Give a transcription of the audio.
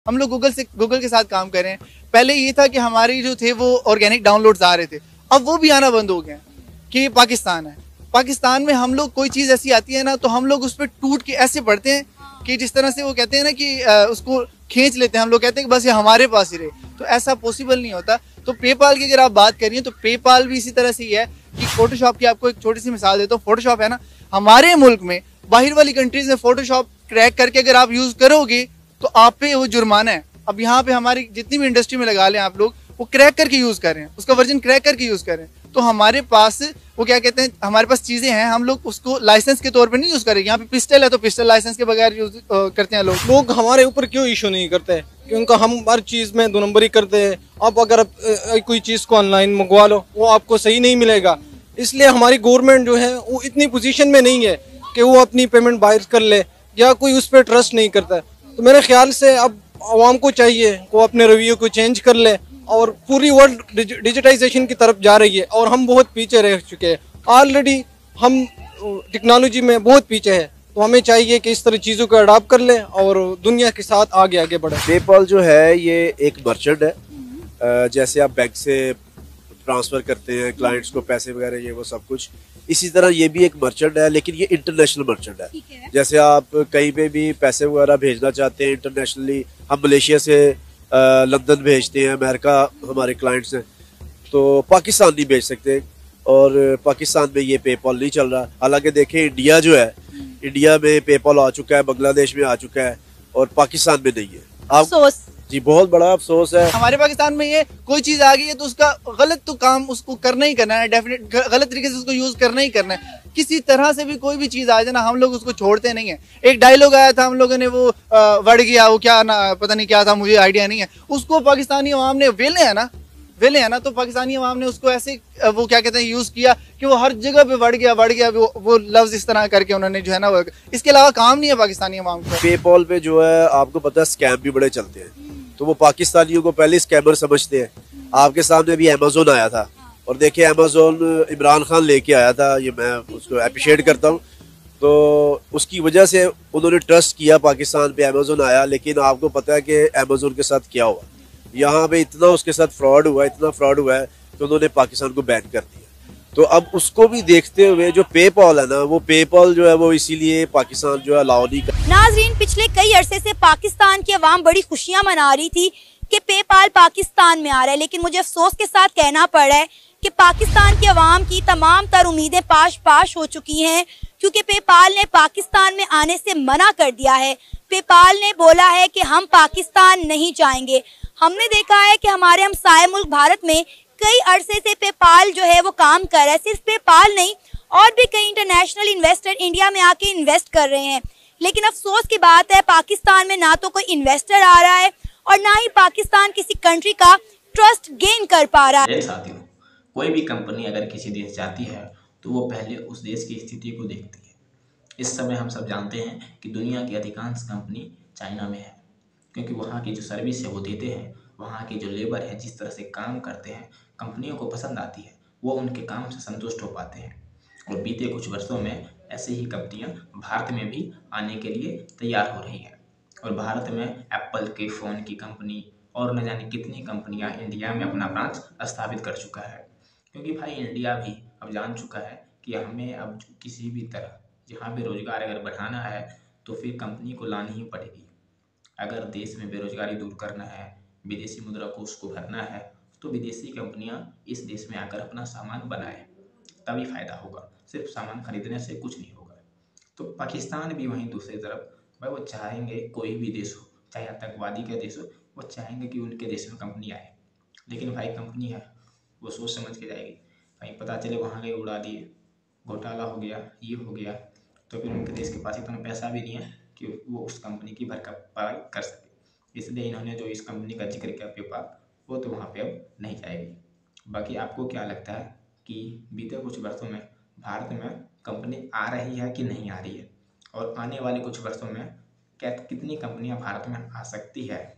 हम लोग गूगल के साथ काम कर रहे हैं। पहले ये था कि हमारी जो थे वो ऑर्गेनिक डाउनलोड्स आ रहे थे, अब वो भी आना बंद हो गए कि पाकिस्तान है। पाकिस्तान में हम लोग कोई चीज़ ऐसी आती है ना तो हम लोग उस पर टूट के ऐसे पढ़ते हैं कि जिस तरह से वो कहते हैं ना कि उसको खींच लेते हैं, हम लोग कहते हैं कि बस ये हमारे पास ही रहे, तो ऐसा पॉसिबल नहीं होता। तो पेपाल की अगर आप बात करिए तो पेपाल भी इसी तरह से ही है कि फोटोशॉप की आपको एक छोटी सी मिसाल देता हूँ। फोटोशॉप है ना, हमारे मुल्क में बाहर वाली कंट्रीज में फोटोशॉप क्रैक करके अगर आप यूज़ करोगे तो आप पे वो जुर्माना है। अब यहाँ पे हमारी जितनी भी इंडस्ट्री में लगा लें आप लोग, वो क्रैक करके यूज़ कर रहे हैं, उसका वर्जन क्रैक करके यूज़ कर रहे हैं। तो हमारे पास वो क्या कहते हैं, हमारे पास चीज़ें हैं, हम लोग उसको लाइसेंस के तौर पे नहीं यूज़ करेंगे। यहाँ पे पिस्टल है तो पिस्टल लाइसेंस के बगैर यूज़ करते हैं लोग हमारे ऊपर क्यों इशू नहीं करते, क्योंकि हम हर चीज़ में 2 नंबरी करते हैं। आप अगर कोई चीज़ को ऑनलाइन मंगवा लो वो आपको सही नहीं मिलेगा, इसलिए हमारी गवर्नमेंट जो है वो इतनी पोजीशन में नहीं है कि वो अपनी पेमेंट बाहर कर ले, या कोई उस पर ट्रस्ट नहीं करता। तो मेरे ख्याल से अब आवाम को चाहिए वो अपने रवैये को चेंज कर ले, और पूरी वर्ल्ड डिजिटाइजेशन की तरफ जा रही है और हम बहुत पीछे रह चुके हैं। ऑलरेडी हम टेक्नोलॉजी में बहुत पीछे है, तो हमें चाहिए कि इस तरह चीज़ों को अडॉप्ट कर लें और दुनिया के साथ आगे आगे बढ़े। पेपाल जो है ये एक मर्चेंट है, जैसे आप बैंक से ट्रांसफ़र करते हैं क्लाइंट्स को पैसे वगैरह ये वो सब कुछ, इसी तरह ये भी एक मर्चेंट है, लेकिन ये इंटरनेशनल मर्चेंट है। जैसे आप कहीं पे भी पैसे वगैरह भेजना चाहते हैं इंटरनेशनली, हम मलेशिया से लंदन भेजते हैं, अमेरिका हमारे क्लाइंट्स हैं, तो पाकिस्तान नहीं भेज सकते, और पाकिस्तान में ये पेपाल नहीं चल रहा। हालांकि देखें इंडिया जो है, इंडिया में पेपाल आ चुका है, बांग्लादेश में आ चुका है, और पाकिस्तान में नहीं है। आप जी बहुत बड़ा अफसोस है। हमारे पाकिस्तान में ये कोई चीज़ आ गई है तो उसका गलत तो काम उसको करना ही करना है, डेफिनेट गलत तरीके से उसको यूज़ करना ही करना है। किसी तरह से भी कोई भी चीज़ आ जाए ना, हम लोग उसको छोड़ते नहीं है। एक डायलॉग आया था हम लोगों ने, वो बढ़ गया, वो क्या ना पता नहीं क्या था, मुझे आइडिया नहीं है। उसको पाकिस्तानी अवाम ने वेले है ना, तो पाकिस्तानी अवाम ने उसको ऐसे वो क्या कहते हैं यूज़ किया कि वो हर जगह पे बढ़ गया वो लफ्ज़ इस तरह करके उन्होंने जो है ना, इसके अलावा काम नहीं है पाकिस्तानी अवाम को। पेपाल पे जो है आपको पता है स्कैम भी बड़े चलते हैं, तो वो पाकिस्तानियों को पहले स्कैमर समझते हैं। आपके सामने भी अमेजोन आया था, और देखिए अमेजोन इमरान खान लेके आया था, ये मैं उसको अप्रिशिएट करता हूँ। तो उसकी वजह से उन्होंने ट्रस्ट किया पाकिस्तान पे, अमेजोन आया। लेकिन आपको पता है कि अमेजोन के साथ क्या हुआ, यहाँ पे इतना उसके साथ फ्रॉड हुआ है कि उन्होंने पाकिस्तान को बैन कर दिया। तो अब उसको भी देखते हुए जो पेपाल है ना, वो पेपाल जो है वो इसीलिए पाकिस्तान जो है अलाउ नहीं कर। नाज़रीन, पिछले कई अरसे से पाकिस्तान की अवाम बड़ी खुशियां मना रही थी कि पेपाल पाकिस्तान में आ रहा है, लेकिन मुझे अफसोस के साथ कहना पड़ रहा है कि पाकिस्तान की अवाम की तमाम तर उम्मीदें पाश हो चुकी हैं, क्योंकि पेपाल ने पाकिस्तान में आने से मना कर दिया है। पेपाल ने बोला है कि हम पाकिस्तान नहीं जाएंगे। हमने देखा है कि हमारे हमसाये मुल्क भारत में कई अरसे से पेपाल जो है वो काम कर रहा है। सिर्फ पेपाल नहीं, और भी कई इंटरनेशनल इन्वेस्टर इंडिया में आके इन्वेस्ट कर रहे हैं, लेकिन अफसोस की बात है पाकिस्तान में ना तो कोई इन्वेस्टर आ रहा है और ना ही पाकिस्तान किसी कंट्री का ट्रस्ट गेन कर पा रहा है। साथियों, कोई भी कंपनी अगर किसी देश जाती है तो वो पहले उस देश की स्थिति को देखती है। इस समय हम सब जानते हैं कि दुनिया की अधिकांश कंपनी चाइना में है, क्योंकि वहाँ की जो सर्विस है वो देते हैं, वहाँ के जो लेबर है जिस तरह से काम करते हैं कंपनियों को पसंद आती है, वो उनके काम से संतुष्ट हो पाते हैं। और बीते कुछ वर्षों में ऐसे ही कंपनियां भारत में भी आने के लिए तैयार हो रही हैं, और भारत में एप्पल के फ़ोन की कंपनी और न जाने कितनी कंपनियां इंडिया में अपना ब्रांच स्थापित कर चुका है। क्योंकि भाई इंडिया भी अब जान चुका है कि हमें अब किसी भी तरह जहाँ पे रोज़गार अगर बढ़ाना है तो फिर कंपनी को लानी ही पड़ेगी। अगर देश में बेरोजगारी दूर करना है, विदेशी मुद्रा कोष को भरना है, तो विदेशी कंपनियां इस देश में आकर अपना सामान बनाएं, तभी फ़ायदा होगा। सिर्फ सामान खरीदने से कुछ नहीं होगा। तो पाकिस्तान भी वहीं दूसरी तरफ भाई वो चाहेंगे, कोई भी देश हो, चाहे आतंकवादी का देश हो, वो चाहेंगे कि उनके देश में कंपनी आए। लेकिन भाई कंपनी है वो सोच समझ के जाएगी। भाई पता चले वहाँ गए उड़ा दिए, घोटाला हो गया, ये हो गया, तो फिर उनके देश के पास इतना पैसा भी नहीं है कि वो उस कंपनी की भरपाई कर सके। इसलिए इन्होंने जो इस कंपनी का जिक्र किया पेपाल, वो तो वहाँ पे अब नहीं जाएगी। बाकी आपको क्या लगता है कि बीते कुछ वर्षों में भारत में कंपनी आ रही है कि नहीं आ रही है, और आने वाले कुछ वर्षों में क्या कितनी कंपनियां भारत में आ सकती है?